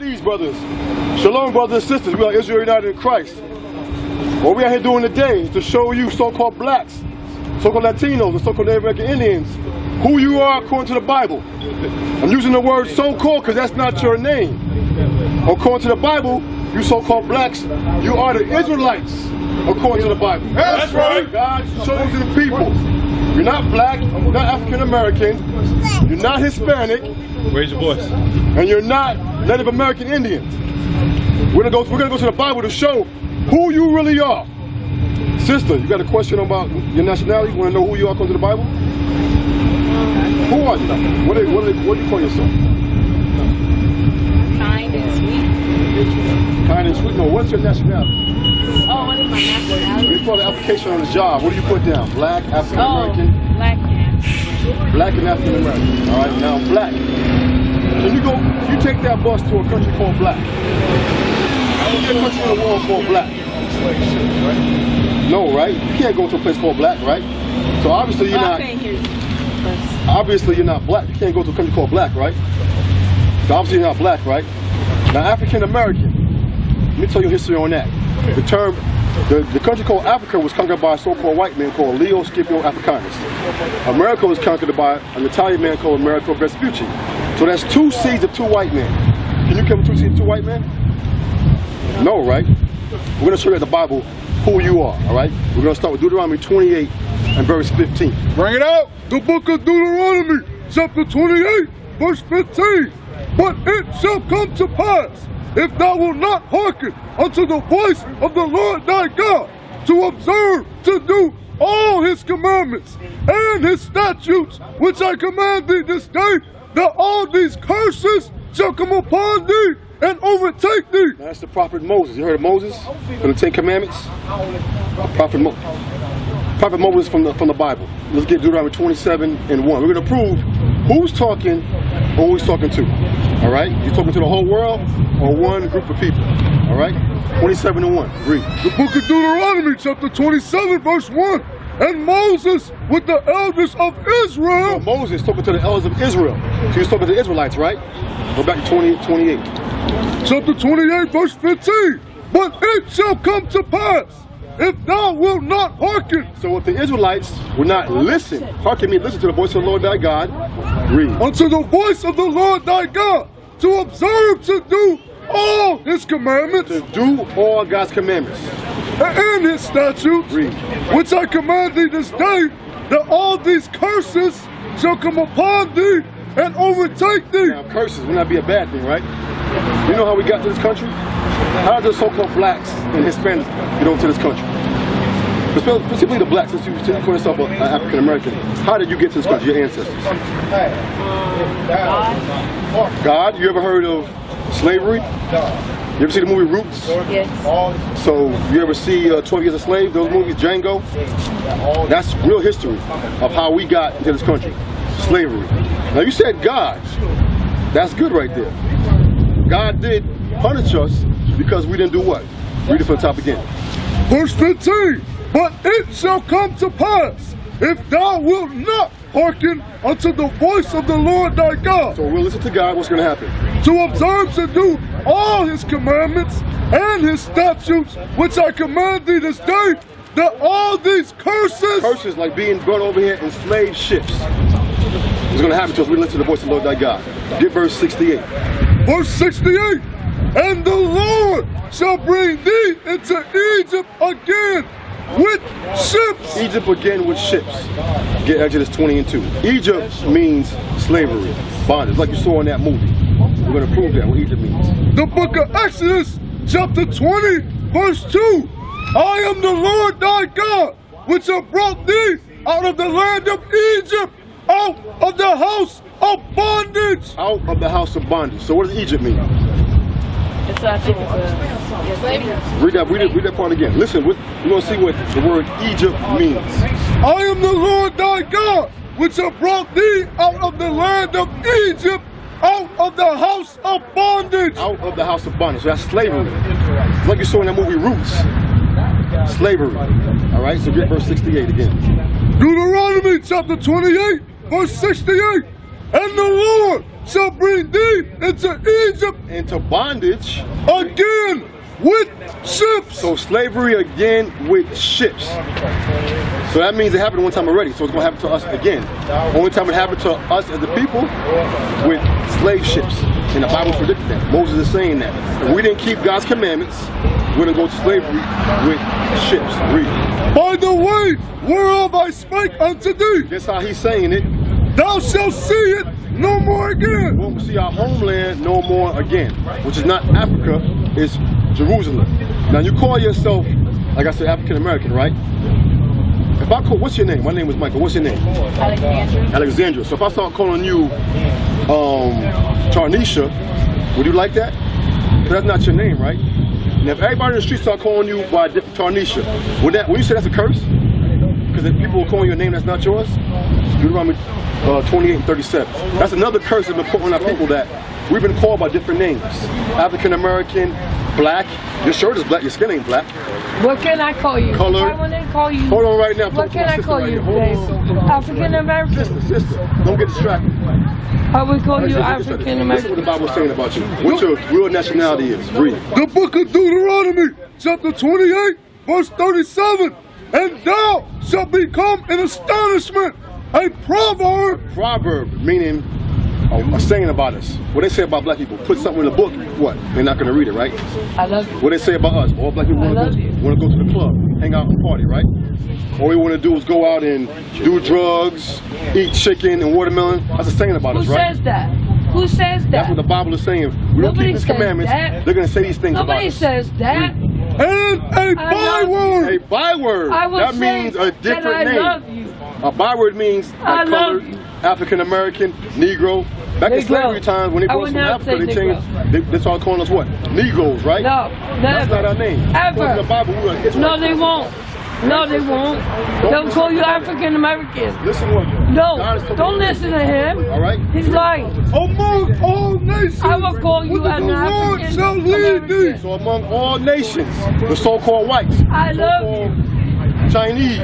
Peace, brothers. Shalom, brothers and sisters. We are Israel United in Christ. What we are here doing today is to show you so-called blacks, so-called Latinos, and so-called Native American Indians who you are according to the Bible. I'm using the word so-called because that's not your name. According to the Bible, you so-called blacks, you are the Israelites according to the Bible. That's right. God's chosen people. You're not black, you're not African American, you're not Hispanic. Raise your voice. And you're not Native American Indian. We're gonna go to the Bible to show who you really are. Sister, you got a question about your nationality? You want to know who you are according to the Bible? Who are you? What do you call yourself? Kind and sweet. Kind and sweet? No, what's your nationality? Oh, what is my nationality? We call the application on the job. What do you put down? Black, African American? Oh, black and Black and African American. All right, now black. Can you take that bus to a country called black? There's a country in the world called black. No, right? You can't go to a place called black, right? So obviously you're not. Obviously you're not black. You can't go to a country called black, right? So obviously you're not black, right? Now African American. Let me tell you history on that. The term, the country called Africa was conquered by a so-called white man called Leo Scipio Africanus. America was conquered by an Italian man called Amerigo Vespucci. So that's two seeds of two white men. Can you come with two seeds of two white men? No, right? We're going to show you at the Bible who you are, all right? We're going to start with Deuteronomy 28 and verse 15. Bring it out. The book of Deuteronomy, chapter 28, verse 15. But it shall come to pass, if thou wilt not hearken unto the voice of the Lord thy God, to observe to do all his commandments and his statutes, which I command thee this day, that all these curses shall come upon thee and overtake thee. Now that's the prophet Moses. You heard of Moses? From the Ten Commandments? Prophet Moses from the Bible. Let's get Deuteronomy 27 and 1. We're going to prove who's talking or who he's talking to. All right? You're talking to the whole world or one group of people. All right? 27 and 1. Read. The book of Deuteronomy, chapter 27, verse 1. And Moses with the elders of Israel. So Moses talking to the elders of Israel. So he's talking to the Israelites, right? Go back to 28. Chapter 28, verse 15. But it shall come to pass, if thou wilt not hearken. So if the Israelites will not listen, hearken means listen to the voice of the Lord thy God. Read. Unto the voice of the Lord thy God, to observe to do all his commandments. To do all God's commandments. And his statutes. Read. Which I command thee this day, that all these curses shall come upon thee and overtake thee. Now curses will not be a bad thing, right? You know how we got to this country? How did the so-called blacks and Hispanics get over to this country? Specifically the blacks, since you call yourself an African American. How did you get to this country, your ancestors? God? You ever heard of slavery? You ever see the movie Roots? Yes. So you ever see 12 Years a Slave, those movies, Django? That's real history of how we got into this country. Slavery. Now you said God. That's good right there. God did punish us because we didn't do what? Read it from the top again. Verse 15. But it shall come to pass, if thou wilt not hearken unto the voice of the Lord thy God. So we'll listen to God, what's going to happen? To observe to do all his commandments and his statutes, which I command thee this day, that all these curses. Curses like being brought over here in slave ships. It's going to happen to us. We listen to the voice of the Lord thy God. Get verse 68. Verse 68. And the Lord shall bring thee into Egypt again with ships. Egypt again with ships. Get Exodus 20 and 2. Egypt means slavery, bondage, like you saw in that movie. We're going to prove that what Egypt means. The book of Exodus, chapter 20, verse 2. I am the Lord thy God, which have brought thee out of the land of Egypt, out of the house of bondage. Out of the house of bondage. So what does Egypt mean? It's I think it's Read that part again. Listen, we're going to see what the word Egypt means. I am the Lord thy God, which have brought thee out of the land of Egypt, out of the house of bondage. Out of the house of bondage. So that's slavery. Like you saw in that movie Roots. Slavery. All right, so get verse 68 again. Deuteronomy chapter 28, verse 68. And the Lord shall bring thee into Egypt into bondage again with ships. So slavery again with ships. So that means it happened one time already, so it's going to happen to us again. Only time it happened to us as the people with slave ships. And the Bible predicted that. Moses is saying that. If we didn't keep God's commandments, we're going to go to slavery with ships. Read. By the way whereof I spake unto thee. That's how he's saying it. Thou shalt see it no more again. We won't see our homeland no more again, which is not Africa, it's Jerusalem. Now you call yourself, like I said, African American, right? If I call, what's your name? My name is Michael. What's your name? Alexandra. Alexandra. So if I start calling you Tarnisha, would you like that? But that's not your name, right? Now if everybody in the street start calling you by a different Tarnisha, would you say that's a curse? Because if people are calling your name that's not yours, Deuteronomy 28 and 37. That's another curse that's been put on our people, that we've been called by different names. African American, black. Your shirt is black, your skin ain't black. What can I call you? Color. I want to call you. Hold on right now. What can I call you? Hold on. African American. Sister, don't get distracted. I would call you Listen African to what the American. Bible's saying about you. What your real nationality is. Read. The book of Deuteronomy, chapter 28, verse 37. And thou shalt become an astonishment, a proverb. Proverb, meaning a saying about us. What they say about black people, put something in the book, what? They're not going to read it, right? I love you. What they say about us, all black people want to go to the club, hang out and party, right? All we want to do is go out and do drugs, eat chicken and watermelon. That's a saying about us, right? Who says that? Who says that? That's what the Bible is saying. We don't keep these commandments. They're going to say these things about us. Nobody says that. And a byword. A byword. I will That say means a different that I name. love you. A byword means I like love colored, you. African American, Negro. Back in Negro. slavery times, when they I brought would us from not Africa, say they changed. They started calling us what? Negroes, right? No, That's never. not our name. Ever. According to the Bible, we are Israelites. No, they won't. No, they won't. They'll call you African American. Listen what? No, God is telling don't you. listen to him. All right? He's lying. Among all nations, I will call you an the Lord African shall lead thee. American. So among all nations, the so-called whites, I love you. so-called Chinese,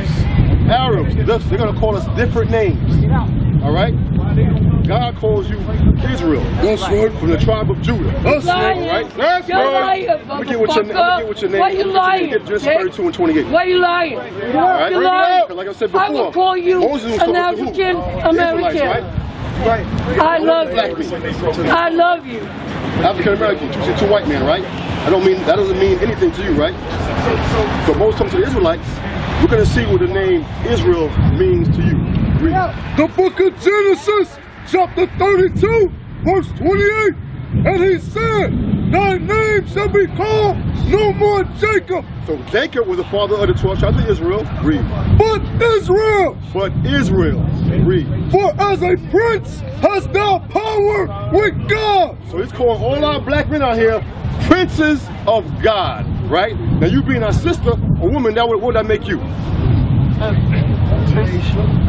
Arabs, they're going to call us different names. All right? God calls you Israel. That's right. From the tribe of Judah. That's Lying. Right? That's You're right. lying, Let me get what your name. Why you lying? Genesis okay? 32 and 28. Why you lying? right? You're lying. Like I said before, I will call you Moses was an talking to who? African Israelites, American. right? I love Black you. men. I love you. African American, two white men, right? That doesn't mean anything to you, right? So most times to the Israelites, we're gonna see what the name Israel means to you. Read. The book of Genesis, chapter 32, verse 28. And he said, thy name shall be called no more Jacob, So Jacob was the father of the 12 tribes of Israel. Read. but Israel. But Israel. Read. For as a prince hast thou power with God. So he's calling all our black men out here princes of God, right? Now you being our sister, a woman, what would that make you?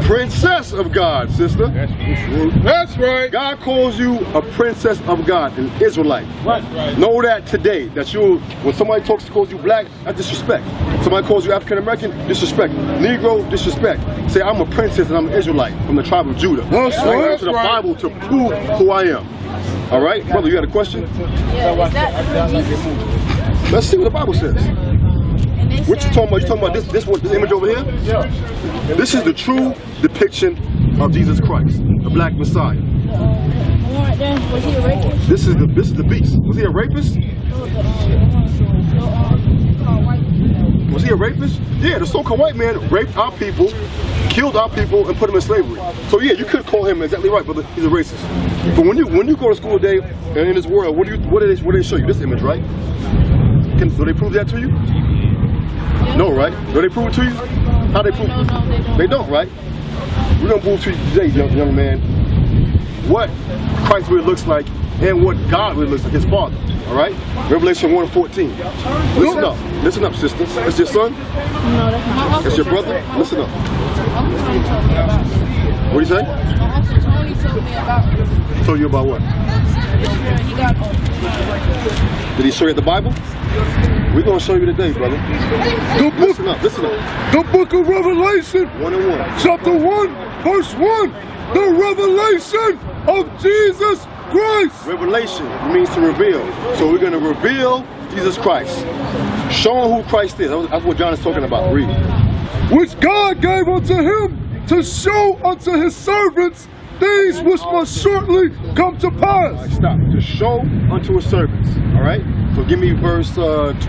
Princess of God, sister. That's right. God calls you a princess of God, an Israelite. Right. Know that today, that when somebody calls you black, that's disrespect. Somebody calls you African American, disrespect. Negro, disrespect. Say, I'm a princess and I'm an Israelite from the tribe of Judah. That's I go right. to the Bible to prove who I am. All right, brother, you had a question? Yeah, is that Jesus? Let's see what the Bible says. And they What you said- talking about? You talking about this image over here? Yeah. This is the true depiction of Jesus Christ, the black Messiah. Right there. Was he a rapist? This is the beast. Was he a rapist? Was he a rapist? Yeah, the so-called white man raped our people, killed our people, and put them in slavery. So yeah, you could call him exactly right, but he's a racist. But when you go to school today and in this world, what do they show you? This image, right? Do they prove that to you? No, right? Do they prove it to you? How they prove it? No, They don't, right? We're gonna prove to you today, young man, what Christ really looks like and what God really looks like, his Father. All right? Revelation 1:14. Listen up. Listen up, sister. That's your son? No, that's my uncle. That's your brother? Listen up. Uncle Tony told me about this. What do you say? My Uncle Tony told me about this. Told you about what? He got Oh. Did he show you at the Bible? We're gonna show you today, brother. Listen up, listen up. The book of Revelation, 1 and 1. chapter 1, verse 1. The revelation of Jesus Christ. Revelation means to reveal. So we're going to reveal Jesus Christ. Showing who Christ is. That's what John is talking about. Read. Which God gave unto him to show unto his servants things which must shortly come to pass. Right, stop. To show unto his servants. All right? So give me verse 12.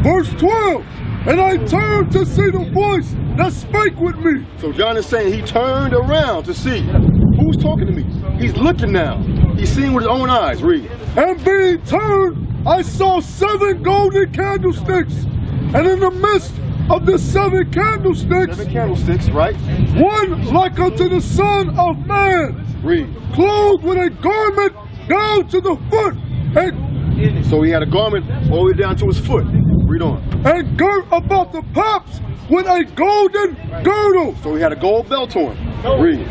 Verse 12. And I turned to see the voice that spake with me. So John is saying he turned around to see who's talking to me. He's looking now. He's seeing with his own eyes. Read. And being turned, I saw 7 golden candlesticks. And in the midst of the 7 candlesticks, 7 candlesticks, right? One like unto the Son of Man. Read. Clothed with a garment down to the foot. And so he had a garment all the way down to his foot. Read on. And girt about the paps with a golden girdle. So he had a gold belt on. Read.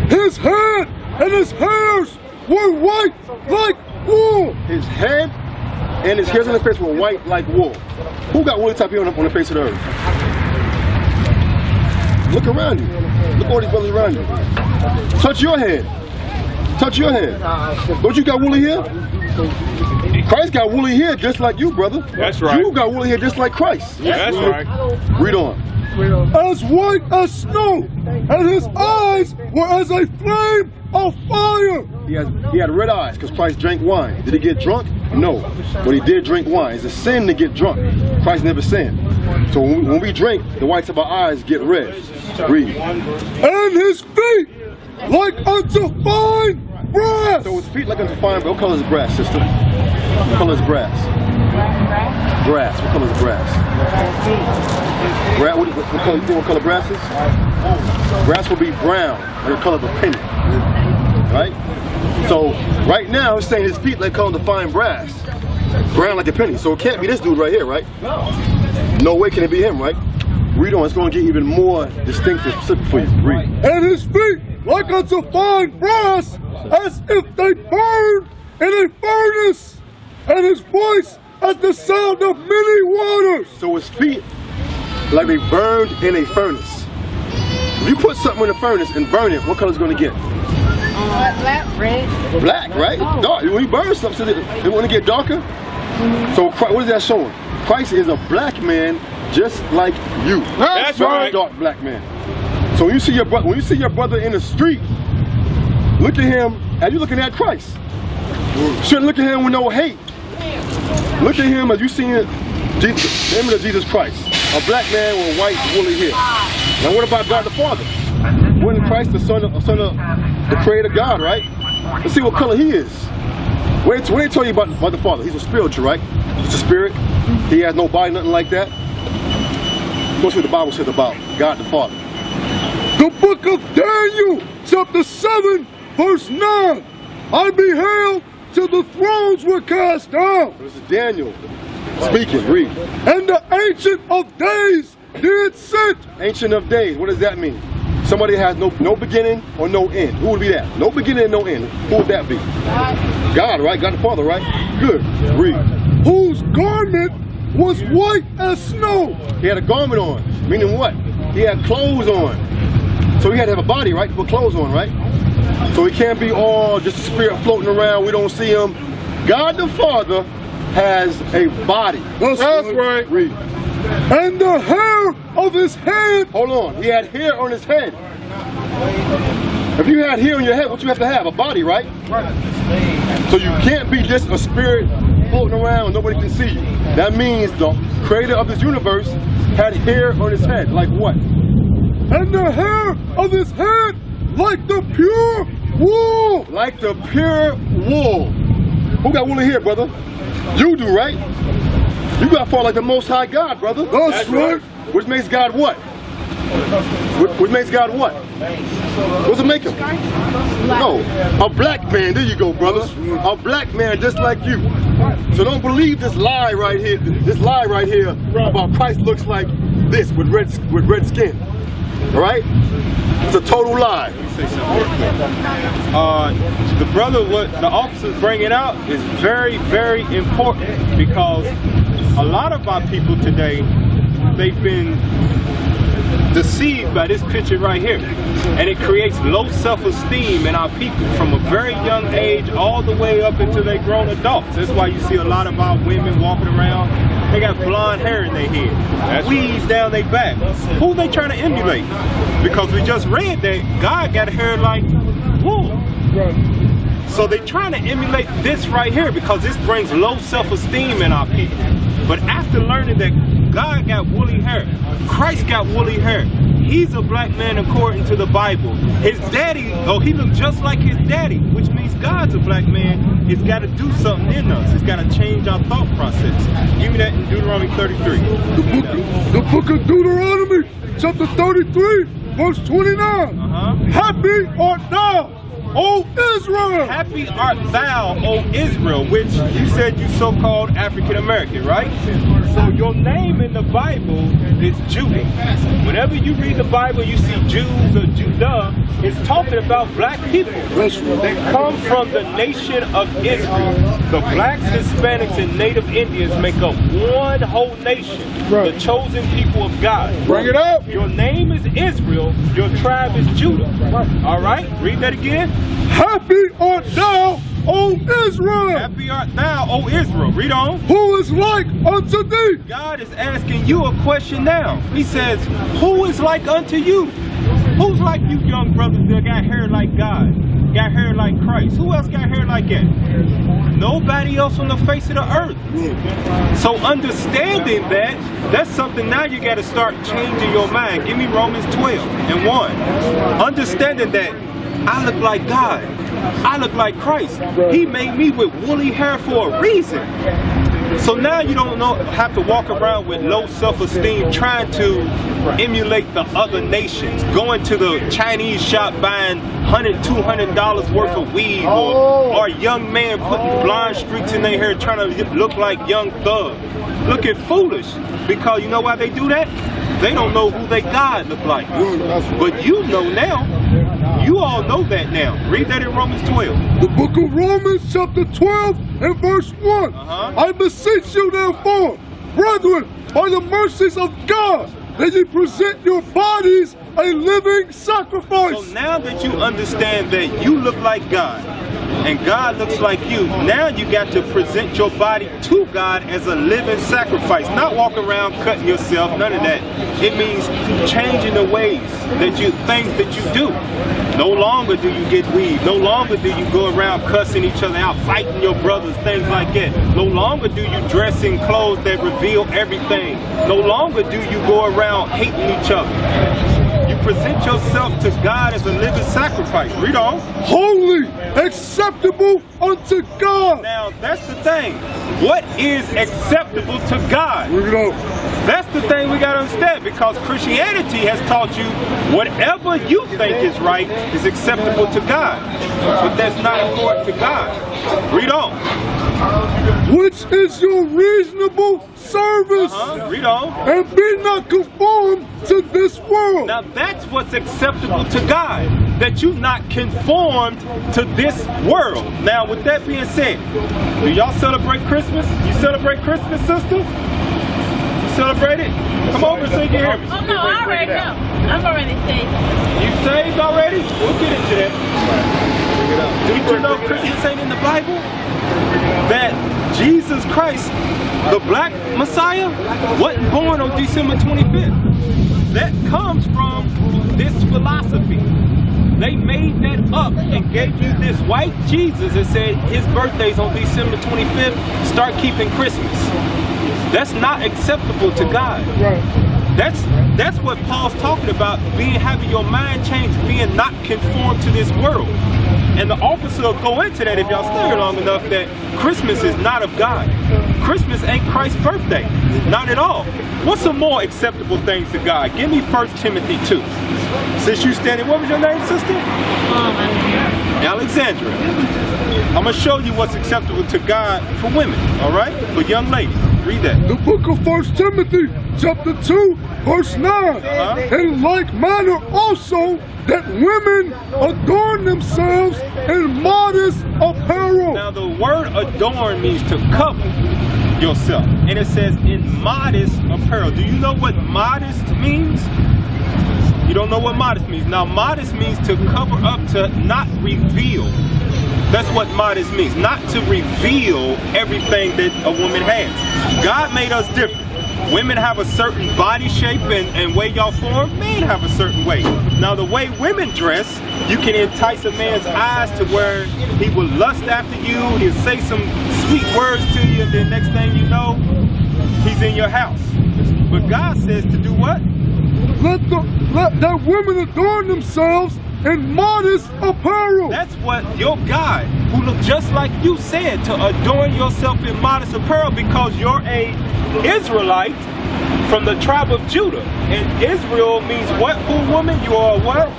His head and his hairs were white like wool. His head and his hairs on his face were white like wool. Who got woolly type hair on the face of the earth? Look around you. Look at all these brothers around you. Touch your head. Touch your head. Don't you got woolly hair? Christ got woolly hair just like you, brother. That's right. You got woolly hair just like Christ. That's right. Read on. As white as snow, and his eyes were as a flame of fire. He had red eyes because Christ drank wine. Did he get drunk? No. But he did drink wine. It's a sin to get drunk. Christ never sinned. So when we drink, the whites of our eyes get red. Read. And his feet like unto fine brass. So his feet like unto fine brass. What color is brass, sister? What color is brass? Brass. What color is brass? What color brass is? Brass will be brown, like the color of a penny. Right? So right now it's saying his feet like color of the fine brass. Brown like a penny. So it can't be this dude right here, right? No way can it be him, right? Read on. It's going to get even more distinctive for you. Read. And his feet like unto fine brass, as if they burned in a furnace, and his voice as the sound of many waters. So his feet like they burned in a furnace. If you put something in a furnace and burn it, what color is it going to get? Black, red. Black, right? Oh. Dark. When you burn something, it want to get darker. So what is that showing? Christ is a black man just like you. That's right. Dark black man. So when you see your brother in the street, look at him as you're looking at Christ. Shouldn't look at him with no hate. Look at him as you see the image of Jesus Christ. A black man with white woolly hair. Now what about God the Father? Wasn't Christ the son of the creator God, right? Let's see what color he is. What did they tell you about the Father? He's a spiritual, right? He's a spirit. He has no body, nothing like that. What's what the Bible says about God the Father? The book of Daniel, chapter 7, verse 9. I beheld till the thrones were cast down. This is Daniel speaking. Read. And the Ancient of Days did sit. Ancient of Days. What does that mean? Somebody has no beginning or no end. Who would be that? No beginning and no end. Who would that be? God, right? God the Father, right? Good. Read. Whose garment was white as snow. He had a garment on. Meaning what? He had clothes on. So he had to have a body, right? To put clothes on, right? So he can't be all just a spirit floating around. We don't see him. God the Father has a body. That's right. Read. And the hair of his head. Hold on. He had hair on his head. If you had hair on your head, what you have to have? A body, right? So you can't be just a spirit floating around and nobody can see you. That means the creator of this universe had hair on his head. Like what? And the hair of his head like the pure wool. Like the pure wool. Who got woolly hair, brother? You do, right? You got to fall like the Most High God, brother. That's right. Which makes God what? Which makes God what? What's it make him? No, a black man. There you go, brother. A black man just like you. So don't believe this lie right here. This lie right here about Christ looks like this with red skin. All right? It's a total lie. The brother, what the officer's bringing out is very, very important, because a lot of our people today, they've been deceived by this picture right here. And it creates low self-esteem in our people from a very young age all the way up until they grown adults. That's why you see a lot of our women walking around, they got blonde hair in their head, weaves down their back. Who they trying to emulate? Because we just read that God got hair like wool. So they trying to emulate this right here because this brings low self-esteem in our people. But after learning that God got woolly hair, Christ got woolly hair, he's a black man according to the Bible. His daddy, he looked just like his daddy, which means God's a black man. It's got to do something in us. It's got to change our thought process. Give me that in Deuteronomy 33. The book of Deuteronomy, chapter 33, verse 29. Happy art thou, O Israel! Happy art thou, O Israel, which you said you so-called African American, right? So your name in the Bible is Judah. Whenever you read the Bible, you see Jews or Judah, it's talking about black people. They come from the nation of Israel. The blacks, Hispanics, and Native Indians make up one whole nation, the chosen people of God. Bring it up. Your name is Israel, your tribe is Judah. All right, read that again. Happy art thou, O Israel! Happy art thou, O Israel. Read on. Who is like unto thee? God is asking you a question now. He says, who is like unto you? Who's like you young brothers that got hair like God? Got hair like Christ? Who else got hair like that? Nobody else on the face of the earth. So understanding that, that's something now you got to start changing your mind. Give me Romans 12:1. Understanding that I look like God. I look like Christ. He made me with woolly hair for a reason. So now you don't have to walk around with low self-esteem trying to emulate the other nations. Going to the Chinese shop buying $100, $200 worth of weed, or a young man putting blonde streaks in their hair trying to look like Young Thug. Looking foolish because you know why they do that? They don't know who their God look like. But you know now. You all know that now. Read that in Romans 12. The book of Romans chapter 12 and verse 1. I beseech you therefore, brethren, by the mercies of God, that you present your bodies a living sacrifice. So now that you understand that you look like God, and God looks like you, now you got to present your body to God as a living sacrifice. Not walk around cutting yourself, none of that. It means changing the ways that things that you do. No longer do you get weed. No longer do you go around cussing each other out, fighting your brothers, things like that. No longer do you dress in clothes that reveal everything. No longer do you go around hating each other. Present yourself to God as a living sacrifice. Read on. Holy, acceptable unto God. Now, that's the thing. What is acceptable to God? Read on. That's the thing we got to understand, because Christianity has taught you whatever you think is right is acceptable to God. But that's not according to God. Read on. Which is your reasonable service. Read on. And be not conformed to this world. Now that's what's acceptable to God, that you not conformed to this world. Now with that being said, do y'all celebrate Christmas? You celebrate Christmas, sister? You celebrate it? Come over so you can hear me. Oh no, I already know. I'm already saved. You saved already? We'll get into that. Did you know Christmas ain't in the Bible? That Jesus Christ, the black Messiah, wasn't born on December 25th. That comes from this philosophy. They made that up and gave you this white Jesus and said his birthday's on December 25th, start keeping Christmas. That's not acceptable to God. That's what Paul's talking about, having your mind changed, being not conformed to this world. And the officer will go into that if y'all stay here long enough, that Christmas is not of God. Christmas ain't Christ's birthday. Not at all. What's some more acceptable things to God? Give me 1 Timothy 2. Since you standing, what was your name, sister? Alexandra. I'm going to show you what's acceptable to God for women, all right? For young ladies. Read that. The book of 1 Timothy, chapter 2, verse 9. In like manner also, that women adorn themselves in modest apparel. Now the word adorn means to cover yourself. And it says in modest apparel. Do you know what modest means? You don't know what modest means. Now, modest means to cover up, to not reveal. That's what modest means. Not to reveal everything that a woman has. God made us different. Women have a certain body shape and way y'all form. Men have a certain way. Now, the way women dress, you can entice a man's eyes to where he will lust after you. He'll say some sweet words to you, and then next thing you know, he's in your house. But God says to do what? Let that women adorn themselves in modest apparel. That's what your God, who look just like you, said, to adorn yourself in modest apparel, because you're a Israelite from the tribe of Judah. And Israel means what, full woman? You are what?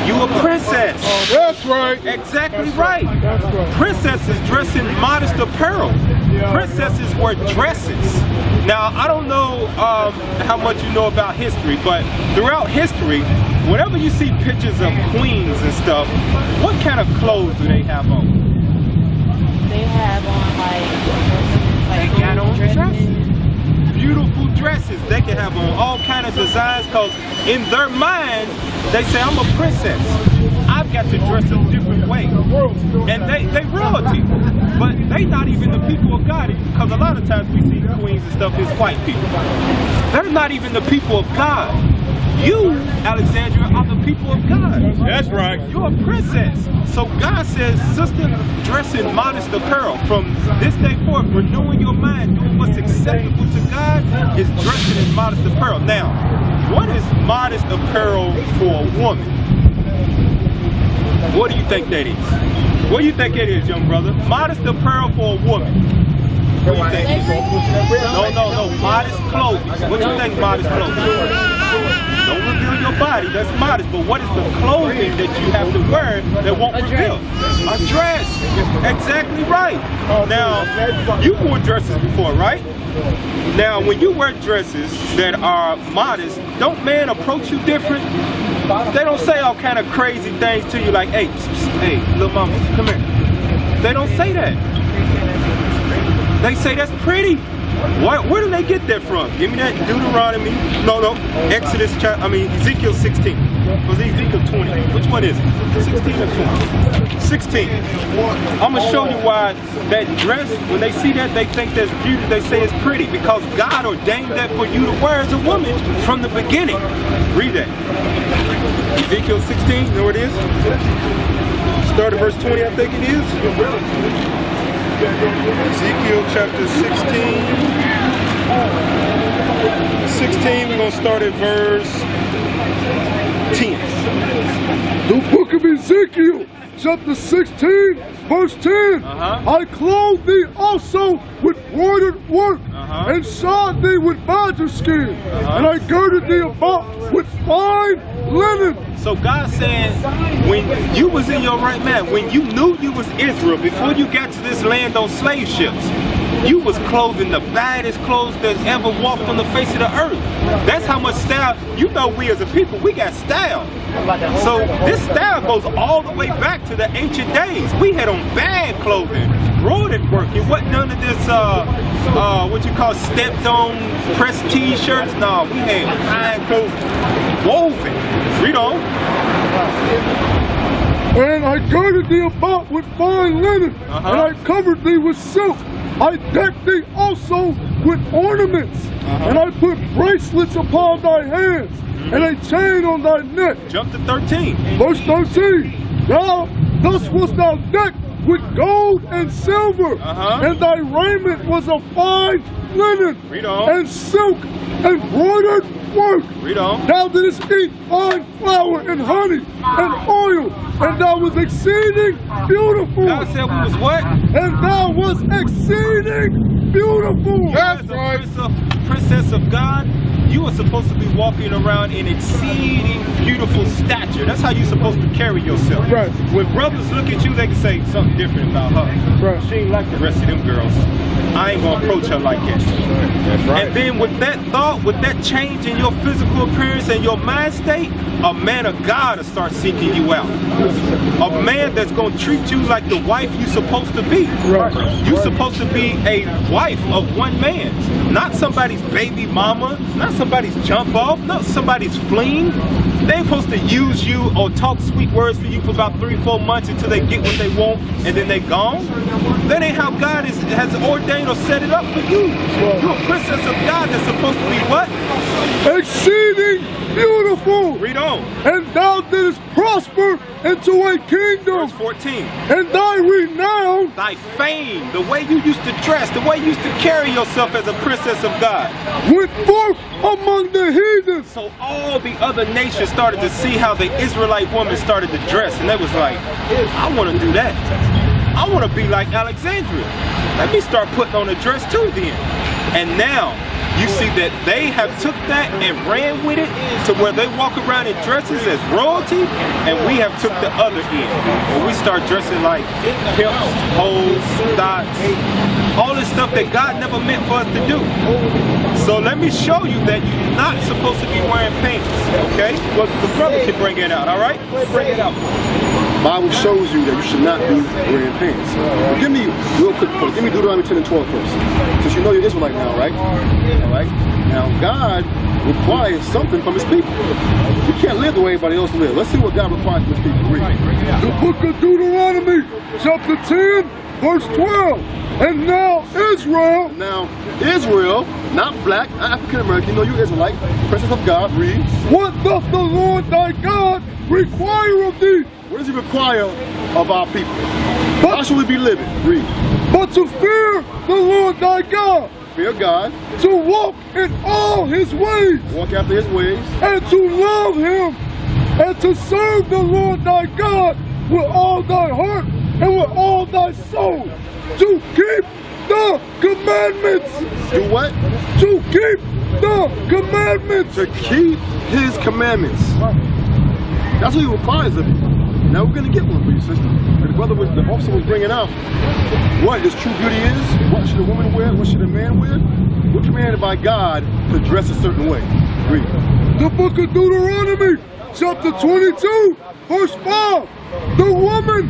You a princess. That's right. Exactly right. Princesses dress in modest apparel. Princesses wear dresses. Now, I don't know how much you know about history, but throughout history, whenever you see pictures of queens and stuff, what kind of clothes do they have on? They have on like They got on dresses. Beautiful dresses. They can have on all kind of designs, because in their mind, they say, I'm a princess. I've got to dress a different way. And they royalty. But they not even the people of God, because a lot of times we see queens and stuff as white people. They're not even the people of God. You, Alexandria, are the people of God. That's right. You're a princess. So God says, sister, dress in modest apparel. From this day forth, renewing your mind, doing what's acceptable to God, is dressing in modest apparel. Now, what is modest apparel for a woman? What do you think that is? What do you think it is, young brother? Modest apparel for a woman. What do you think? No. Modest clothing. What do you think modest clothing? Don't reveal your body. That's modest. But what is the clothing that you have to wear that won't reveal? A dress. Exactly right. Now, you wore dresses before, right? Now, when you wear dresses that are modest, don't men approach you different? They don't say all kind of crazy things to you like, hey, hey, little mama, come here. They don't say that. They say that's pretty. Where do they get that from? Give me that Deuteronomy. No. Ezekiel 16. Was it Ezekiel 20? Which one is it? 16 or 20? 16. I'm going to show you why that dress, when they see that, they think that's beauty. They say it's pretty, because God ordained that for you to wear as a woman from the beginning. Read that. Ezekiel 16, you know what it is? Start at verse 20, I think it is. Ezekiel chapter 16, we're going to start at verse 10. The book of Ezekiel, chapter 16, verse 10. I clothed thee also with broidered work, and shod thee with badger skin, and I girded thee about with fine linen. So God says, when you was in your right mind, when you knew you was Israel, before you got to this land on slave ships, you was clothed in the baddest clothes that ever walked on the face of the earth. That's how much style. You know, we as a people, we got style. So this style goes all the way back to the ancient days. We had on bad clothing, broidered work. It wasn't none of this, what you call stepped on pressed t-shirts. No, we had fine clothes, woven. Read on. And I girded thee about with fine linen, and I covered thee with silk. I decked thee also with ornaments, and I put bracelets upon thy hands, and a chain on thy neck. Jump to 13. Verse 13. Now, thus wast thou decked with gold and silver, and thy raiment was of fine linen, Read on. and silk, and broidered work. Read on. Thou didst eat fine flour and honey and oil, and thou was exceeding beautiful. God said we was what? And thou was exceeding beautiful. That's right. Princess of God, you are supposed to be walking around in exceeding beautiful stature. That's how you're supposed to carry yourself. Right. When brothers look at you, they can say something different about her. Right. She ain't like the rest of them girls. I ain't gonna approach her like that. That's right. And then with that thought, with that change in your physical appearance and your mind state, a man of God will start seeking you out. A man that's gonna treat you like the wife you're supposed to be. Right. You're supposed to be a wife of one man, not somebody's baby mama, not somebody's jump off, not somebody's fleeing. They ain't supposed to use you or talk sweet words to you for about 3-4 months until they get what they want and then they gone. That ain't how God has ordained or set it up for you. You're a princess of God that's supposed to be what? Exceeding beautiful. Read on. And thou didst prosper into a kingdom. Verse 14. And thy renown, Thy fame, the way you used to dress, the way you used to carry yourself as a princess of God. went forth among the heathens. So all the other nations started to see how the Israelite woman started to dress, and they was like, I want to do that. I want to be like Alexandria. Let me start putting on a dress too then. And now you see that they have took that and ran with it to where they walk around in dresses as royalty, and we have took the other end where we start dressing like pimps, hoes, dots, all this stuff that God never meant for us to do. So let me show you that you're not supposed to be wearing pants, okay? Well, the brother can bring it out, all right? Bring it out. Bible shows you that you should not be wearing pants. But give me, real quick, give me Deuteronomy 10 and 12 first. Because you know you're Israelite now, right? All right? Now, God requires something from his people. You can't live the way everybody else lives. Let's see what God requires from his people. Read. The book of Deuteronomy, chapter 10, verse 12. And now Israel, not black, not African American, you know you're Israelite, princess of God, read. what doth the Lord thy God require of thee? What does he require of our people? How should we be living? Read. But to fear the Lord thy God, Fear God, to walk in all his ways, walk after his ways, and to love him, and to serve the Lord thy God with all thy heart and with all thy soul, to keep the commandments. do what? To keep the commandments. To keep his commandments. That's what he requires of you. Now we're going to get one for you, sister. And the officer was bringing out what this true beauty is, what should a woman wear, what should a man wear. We're commanded by God to dress a certain way. Read. The book of Deuteronomy, chapter 22, verse 5. The woman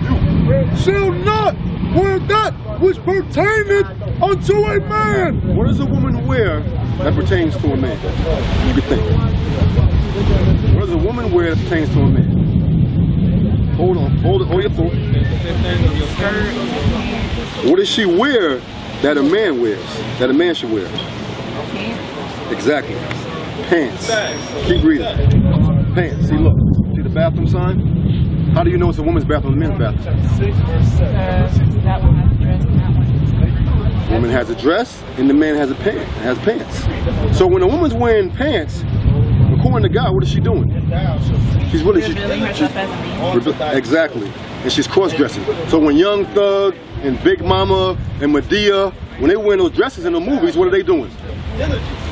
you. shall not wear that which pertaineth unto a man. What does a woman wear that pertains to a man? You can think. What does a woman wear that pertains to a man? Hold your thought. What does she wear that a man wears, that a man should wear? Exactly. Pants. Keep reading. Pants. See, look. See the bathroom sign? How do you know it's a woman's bathroom and a men's bathroom? That one has a dress and that one. Woman has a dress and the man has pants. So when a woman's wearing pants, according to God, what is she doing? She's really exactly, and she's cross-dressing. So when Young Thug and Big Mama and Medea, when they wear those dresses in the movies, what are they doing?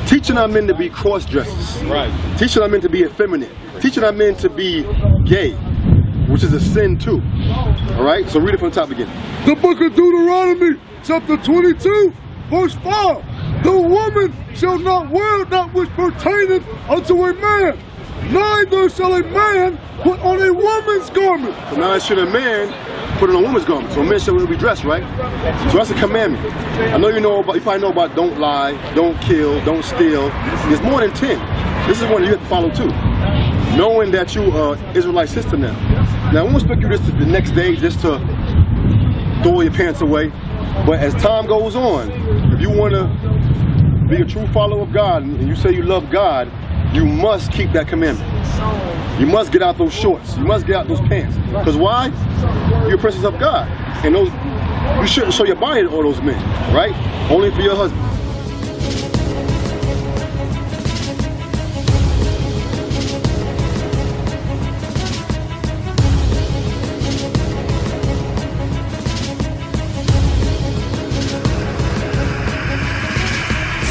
Teaching our men to be cross-dressers. Right. Teaching our men to be effeminate. Teaching our men to be gay, which is a sin too. All right. So read it from the top again. The book of Deuteronomy, chapter 22, verse 5. The woman shall not wear that which pertaineth unto a man, neither shall a man put on a woman's garment. So now should a man put on a woman's garment? So a man should be dressed, right? So that's a commandment. I know you probably know about don't lie, don't kill, don't steal. There's more than 10. This is one you have to follow too. Knowing that you are Israelite sister now. Now I won't expect you this to the next day just to throw your pants away. But as time goes on, if you want to be a true follower of God and you say you love God, you must keep that commandment. You must get out those shorts. You must get out those pants. Because why? You're a princess of God. And you shouldn't show your body to all those men, right? Only for your husband.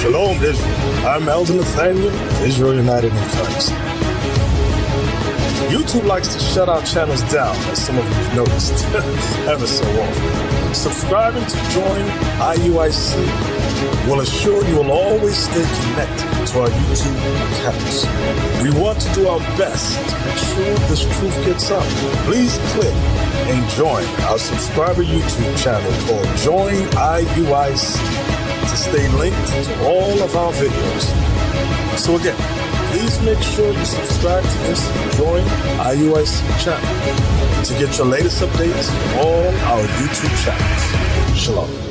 Shalom, Israel. I'm Elder Nathaniel, Israel United in Christ. YouTube likes to shut our channels down, as some of you have noticed, ever so often. Subscribing to join IUIC will assure you will always stay connected to our YouTube accounts. We want to do our best to make sure this truth gets out. Please click and join our subscriber YouTube channel called Join IUIC to stay linked to all of our videos. So again, please make sure you subscribe to this and join IUIC channel to get your latest updates from all our YouTube channels. Shalom.